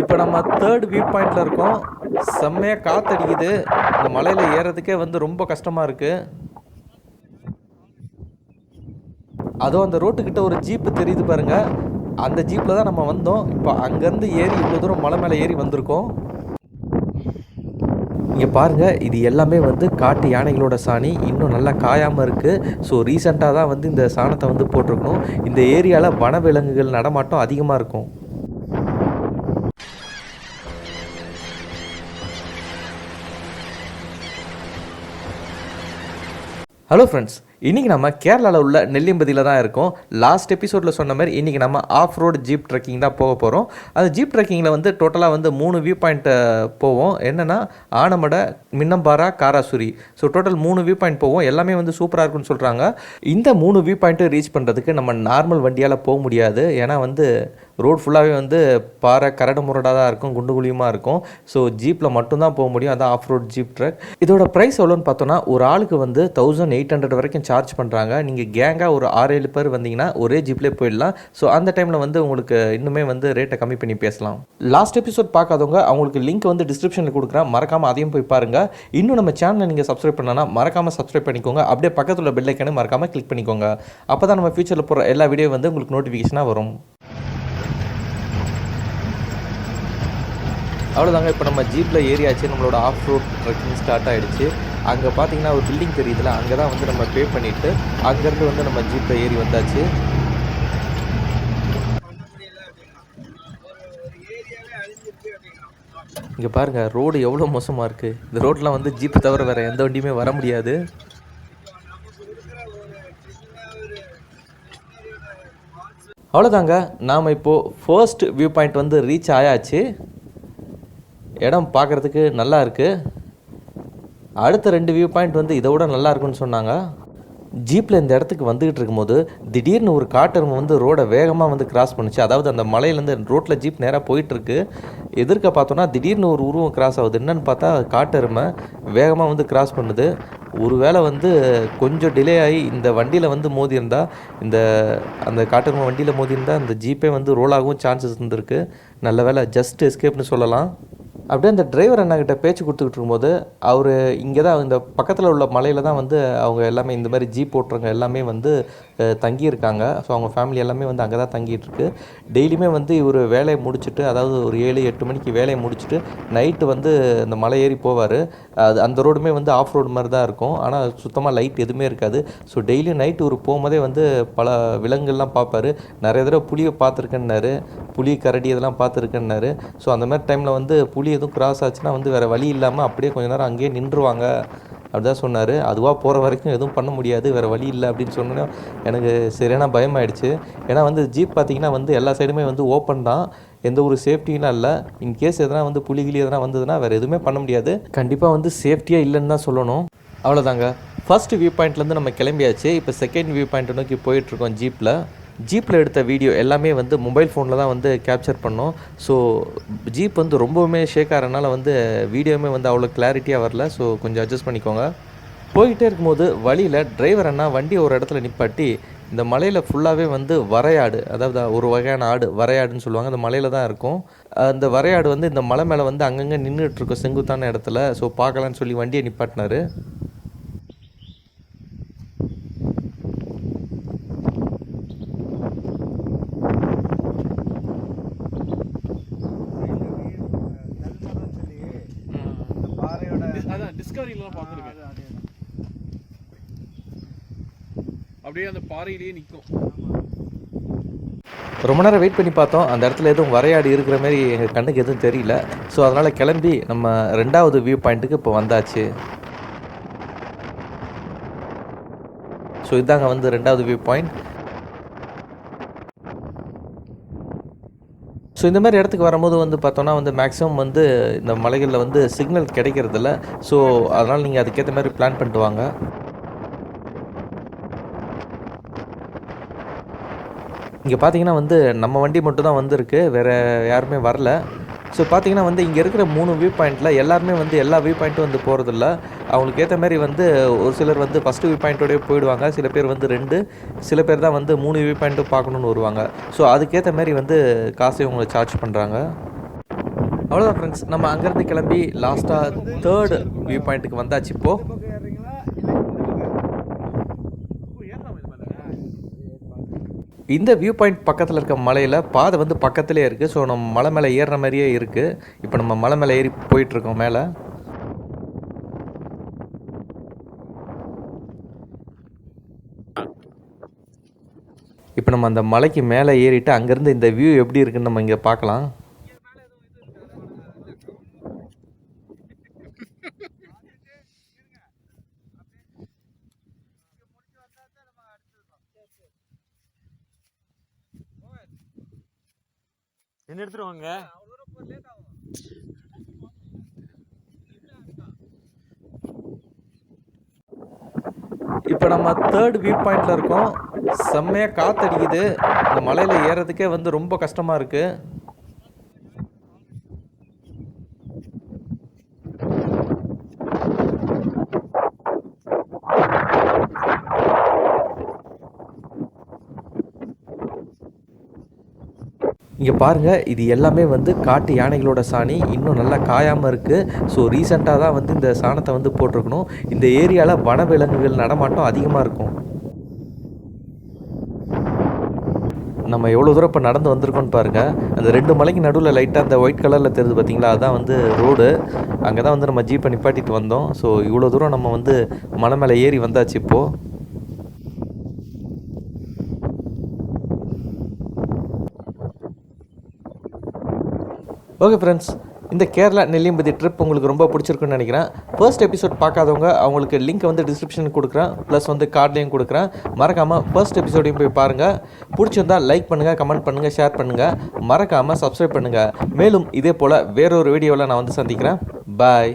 இப்போ நம்ம third view பாயிண்டில் இருக்கோம். செம்மையாக காற்றடிக்குது. இந்த மலையில் ஏறதுக்கே வந்து ரொம்ப கஷ்டமாக இருக்குது. அதுவும் அந்த ரோட்டுக்கிட்ட ஒரு ஜீப்பு தெரியுது பாருங்கள். அந்த ஜீப்பில் தான் நம்ம வந்தோம். இப்போ அங்கேருந்து ஏறி இவ்வளோ தூரம் மலை மேலே ஏறி வந்திருக்கோம். இங்கே பாருங்கள், இது எல்லாமே வந்து காட்டு யானைகளோட சாணி. இன்னும் நல்லா காயாமல் இருக்குது. ஸோ ரீசெண்டாக தான் வந்து இந்த சாணத்தை வந்து போட்டிருக்கணும். இந்த ஏரியாவில் வனவிலங்குகள் நடமாட்டம் அதிகமாக இருக்கும். ஹலோ ஃப்ரெண்ட்ஸ், இன்றைக்கி நம்ம கேரளாவில் உள்ள நெல்லியம்பதியில் தான் இருக்கோம். லாஸ்ட் எபிசோடில் சொன்ன மாதிரி இன்றைக்கி நம்ம ஆஃப் ரோடு ஜீப் ட்ரெக்கிங் தான் போக போகிறோம். அந்த ஜீப் ட்ரெக்கிங்கில் வந்து டோட்டலாக வந்து 3 வியூ பாயிண்ட்டை போவோம். என்னென்னா ஆனமடை, மின்னம்பாரா, காராசுரி. ஸோ டோட்டல் 3 வியூ பாயிண்ட் போவோம். எல்லாமே வந்து சூப்பராக இருக்குன்னு சொல்கிறாங்க. இந்த 3 வியூ பாயிண்ட்டு ரீச் பண்ணுறதுக்கு நம்ம நார்மல் வண்டியால் போக முடியாது. ஏன்னா வந்து ரோடு ஃபுல்லாகவே வந்து பாறை கரடு முரடாக தான் இருக்கும், குண்டு குழியுமாக இருக்கும். ஸோ ஜீப்பில் மட்டும்தான் போக முடியும். அதான் ஆஃப் ரோட் ஜீப் ட்ரக். இதோட ப்ரைஸ் எவ்வளோன்னு பார்த்தோன்னா ஒரு ஆளுக்கு வந்து 1800 வரைக்கும் சார்ஜ் பண்ணுறாங்க. நீங்கள் கேங்காக ஒரு 6-7 பேர் வந்தீங்கன்னா ஒரே ஜீப்லேயே போயிடலாம். ஸோ அந்த டைமில் வந்து உங்களுக்கு இன்னுமே வந்து ரேட்டை கம்மி பண்ணி பேசலாம். லாஸ்ட் எபிசோட் பார்க்காதவங்க அவங்களுக்கு லிங்க் வந்து டிஸ்கிரிப்ஷனில் கொடுக்குறேன். மறக்காமல் அதையும் போய் பாருங்கள். இன்னும் நம்ம சேனலை நீங்கள் சப்ஸ்கிரைப் பண்ணலன்னா மறக்காமல் சப்ஸ்கிரைப் பண்ணிக்கோங்க. அப்படியே பக்கத்தில் உள்ள பெல் ஐக்கானே மறக்காமல் கிளிக் பண்ணிக்கோங்க. அப்போ தான் நம்ம ஃபியூச்சரில் போகிற எல்லா வீடியோ வந்து உங்களுக்கு நோட்டிஃபிகேஷனாக வரும். அவ்வளோதாங்க, இப்போ நம்ம ஜீப்பில் ஏறியாச்சு. நம்மளோட ஆஃப் ரோட் ட்ரெக்கிங் ஸ்டார்ட் ஆகிடுச்சு. அங்கே பார்த்தீங்கன்னா ஒரு பில்டிங் தெரியுதுல, அங்கே தான் வந்து நம்ம பே பண்ணிவிட்டு அங்கேருந்து வந்து நம்ம ஜீப்பில் ஏறி வந்தாச்சு. இங்கே பாருங்கள், ரோடு எவ்வளோ மோசமாக இருக்குது. இந்த ரோட்லாம் வந்து ஜீப்பு தவிர வேறு எந்த வண்டியுமே வர முடியாது. அவ்வளோதாங்க, நாம் இப்போது ஃபர்ஸ்ட் வியூ பாயிண்ட் வந்து ரீச் ஆயாச்சு. இடம் பார்க்குறதுக்கு நல்லா இருக்குது. அடுத்த 2 வியூ பாயிண்ட் வந்து இதை விட நல்லா இருக்குன்னு சொன்னாங்க. ஜீப்பில் இந்த இடத்துக்கு வந்துக்கிட்டு இருக்கும்போது திடீர்னு ஒரு காட்டெருமை வந்து ரோடை வேகமாக வந்து கிராஸ் பண்ணுச்சு. அதாவது அந்த மலையிலேருந்து ரோட்டில் ஜீப் நேராக போயிட்டுருக்கு. எதிர்க்க பார்த்தோன்னா திடீர்னு ஒரு உருவம் கிராஸ் ஆகுது. என்னென்னு பார்த்தா காட்டெருமை வேகமாக வந்து கிராஸ் பண்ணுது. ஒரு வேளை வந்து கொஞ்சம் டிலே ஆகி இந்த வண்டியில் வந்து மோதியிருந்தால், அந்த காட்டெருமை வண்டியில் மோதியிருந்தால் அந்த ஜீப்பே வந்து ரோல் ஆகவும் சான்சஸ் இருந்திருக்கு. நல்ல வேளை ஜஸ்ட் எஸ்கேப்னு சொல்லலாம். அப்படியே அந்த டிரைவர் அண்ணாக்கிட்ட பேச்சு கொடுத்துக்கிட்டு இருக்கும்போது அவர் இங்கே தான் இந்த பக்கத்தில் உள்ள மலையில் தான் வந்து அவங்க எல்லாமே இந்த மாதிரி ஜீப் ஓட்டுறவங்க எல்லாமே வந்து தங்கியிருக்காங்க. ஸோ அவங்க ஃபேமிலி எல்லாமே வந்து அங்கே தான் தங்கிட்டுருக்கு. டெய்லியுமே வந்து இவர் வேலையை முடிச்சுட்டு, அதாவது ஒரு 7-8 மணிக்கு வேலையை முடிச்சுட்டு நைட்டு வந்து இந்த மலை ஏறி போவார். அந்த ரோடுமே வந்து ஆஃப் ரோடு மாதிரி தான் இருக்கும். ஆனால் சுத்தமாக லைட் எதுவுமே இருக்காது. ஸோ டெய்லியும் நைட்டு ஒரு போகும்போதே வந்து பல விலங்குகள்லாம் பார்ப்பார். நிறைய தடவை புலியை பார்த்துருக்கேன்னாரு, புலி கரடி இதெல்லாம் பார்த்துருக்கேன்னாரு. ஸோ அந்த மாதிரி டைமில் வந்து புலி எதுவும் கிராஸ் ஆச்சுன்னா வந்து வேறு வழி இல்லாமல் அப்படியே கொஞ்ச நேரம் அங்கேயே நின்றுவாங்க அப்படிதான் சொன்னார். அதுவாக போகிற வரைக்கும் எதுவும் பண்ண முடியாது, வேறு வழி இல்லை அப்படின்னு சொன்னோன்னா எனக்கு சரியான பயமாயிடுச்சு. ஏன்னா வந்து ஜீப் பார்த்திங்கன்னா வந்து எல்லா சைடுமே வந்து ஓப்பன் தான், எந்த ஒரு சேஃப்டிலாம் இல்லை. இன்கேஸ் எதனா வந்து புலிகிளி எதனா வந்ததுன்னா வேறு எதுவுமே பண்ண முடியாது. கண்டிப்பாக வந்து சேஃப்டியாக இல்லைன்னு தான் சொல்லணும். அவ்வளோதாங்க, ஃபர்ஸ்ட் வியூ பாயிண்ட்லேருந்து நம்ம கிளம்பியாச்சு. இப்போ செகண்ட் வியூ பாயிண்ட் நோக்கி போயிட்டுருக்கோம். ஜீப்பில் எடுத்த வீடியோ எல்லாமே வந்து மொபைல் ஃபோனில் தான் வந்து கேப்சர் பண்ணோம். ஸோ ஜீப் வந்து ரொம்பவுமே ஷேக் ஆகிறனால வந்து வீடியோவுமே வந்து அவ்வளோ கிளாரிட்டியாக வரல. ஸோ கொஞ்சம் அட்ஜஸ்ட் பண்ணிக்கோங்க. போய்கிட்டே இருக்கும்போது வழியில் டிரைவர் அண்ணா வண்டி ஒரு இடத்துல நிப்பாட்டி, இந்த மலையில் ஃபுல்லாகவே வந்து வரையாடு, அதாவது ஒரு வகையான ஆடு, வரையாடுன்னு சொல்லுவாங்க, அந்த மலையில் தான் இருக்கும். அந்த வரையாடு வந்து இந்த மலை மேலே வந்து அங்கங்கே நின்றுட்டுருக்கோம் செங்குத்தான இடத்துல. ஸோ பார்க்கலான்னு சொல்லி வண்டியை நிப்பாட்டினார். டிஸ்கவரிலாம் பார்த்துருக்கேன். அப்படியே அந்த பாறையிலேயே நிற்கும். ரொம்ப நேரம் வெயிட் பண்ணி பார்த்தோம். அந்த இடத்துல எதுவும் வரையாடு இருக்கிற மாதிரி எங்கள் கண்ணுக்கு எதுவும் தெரியல. ஸோ அதனால் கிளம்பி நம்ம 2வது வியூ பாயிண்ட்டுக்கு இப்போ வந்தாச்சு. ஸோ இதாங்க வந்து 2வது வியூ பாயிண்ட். ஸோ இந்த மாதிரி இடத்துக்கு வரும்போது வந்து பார்த்தோன்னா வந்து மேக்ஸிமம் வந்து இந்த மலைகளில் வந்து சிக்னல் கிடைக்கிறதில்ல. ஸோ அதனால் நீங்கள் அதுக்கேற்ற மாதிரி பிளான் பண்ணிட்டு வாங்க. இங்கே பார்த்தீங்கன்னா வந்து நம்ம வண்டி மட்டும் தான் வந்திருக்கு, வேறு யாருமே வரல. ஸோ பார்த்தீங்கன்னா வந்து இங்கே இருக்கிற 3 வியூ பாயிண்ட்டில் எல்லாருமே வந்து எல்லா வியூ பாயிண்ட்டும் வந்து போகிறதில்ல. அவங்களுக்கு ஏற்ற மாதிரி வந்து ஒரு சிலர் வந்து ஃபஸ்ட்டு வியூ பாயிண்ட்டோடய போயிடுவாங்க, சில பேர் வந்து 2, சில பேர் தான் வந்து 3 வியூ பாயிண்ட்டும் பார்க்கணுன்னு வருவாங்க. ஸோ அதுக்கேற்ற மாதிரி வந்து காசை இவங்களை சார்ஜ் பண்ணுறாங்க. அவ்வளோதான் ஃப்ரெண்ட்ஸ், நம்ம அங்கேருந்து கிளம்பி லாஸ்ட்டாக தேர்ட் வியூ பாயிண்ட்டுக்கு வந்தாச்சு இப்போது. இந்த வியூ பாயிண்ட் பக்கத்தில் இருக்க மலையில் பாதை வந்து பக்கத்துலேயே இருக்குது. ஸோ நம்ம மலை மேலே ஏறுற மாதிரியே இருக்குது. இப்போ நம்ம மலை மேலே ஏறி போயிட்டுருக்கோம் மேலே. இப்போ நம்ம அந்த மலைக்கு மேலே ஏறிட்டு அங்கேருந்து இந்த வியூ எப்படி இருக்குன்னு நம்ம இங்கே பார்க்கலாம். என்ன எடுத்துருவாங்க? இப்போ நம்ம தேர்ட் வியூ பாயிண்டில் இருக்கோம். செம்மையாக காற்றடிக்குது. இந்த மலையில் ஏறுறதுக்கே வந்து ரொம்ப கஷ்டமாக இருக்குது. இங்கே பாருங்கள், இது எல்லாமே வந்து காட்டு யானைகளோட சாணி. இன்னும் நல்லா காயாமல் இருக்குது. ஸோ ரீசெண்டாக தான் வந்து இந்த சாணத்தை வந்து போட்டிருக்கணும். இந்த ஏரியாவில் வனவிலங்குகள் நடமாட்டம் அதிகமாக இருக்கும். நம்ம எவ்வளோ தூரம் இப்போ நடந்து வந்திருக்கோன்னு பாருங்கள். அந்த 2 மலைக்கு நடுவில் லைட்டாக அந்த ஒயிட் கலரில் தெரியுது பார்த்தீங்களா, அதுதான் வந்து ரோடு. அங்கே தான் வந்து நம்ம ஜீப்பை நிப்பாட்டிட்டு வந்தோம். ஸோ இவ்வளோ தூரம் நம்ம வந்து மலை மேலே ஏறி வந்தாச்சு இப்போது. ஓகே ஃப்ரெண்ட்ஸ், இந்த கேரளா நெல்லியம்பதி ட்ரிப் உங்களுக்கு ரொம்ப பிடிச்சிருக்குன்னு நினைக்கிறேன். ஃபர்ஸ்ட் எபிசோட் பார்க்காதவங்க அவங்களுக்கு லிங்க் வந்து டிஸ்கிரிப்ஷனுக்கு கொடுக்குறேன், ப்ளஸ் வந்து கார்ட்லேயும் கொடுக்குறேன். மறக்காமல் ஃபர்ஸ்ட் எபிசோடையும் போய் பாருங்கள். பிடிச்சிருந்தால் லைக் பண்ணுங்கள், கமெண்ட் பண்ணுங்கள், ஷேர் பண்ணுங்கள். மறக்காமல் சப்ஸ்கிரைப் பண்ணுங்கள். மேலும் இதே போல் வேறொரு வீடியோவில் நான் வந்து சந்திக்கிறேன். பாய்.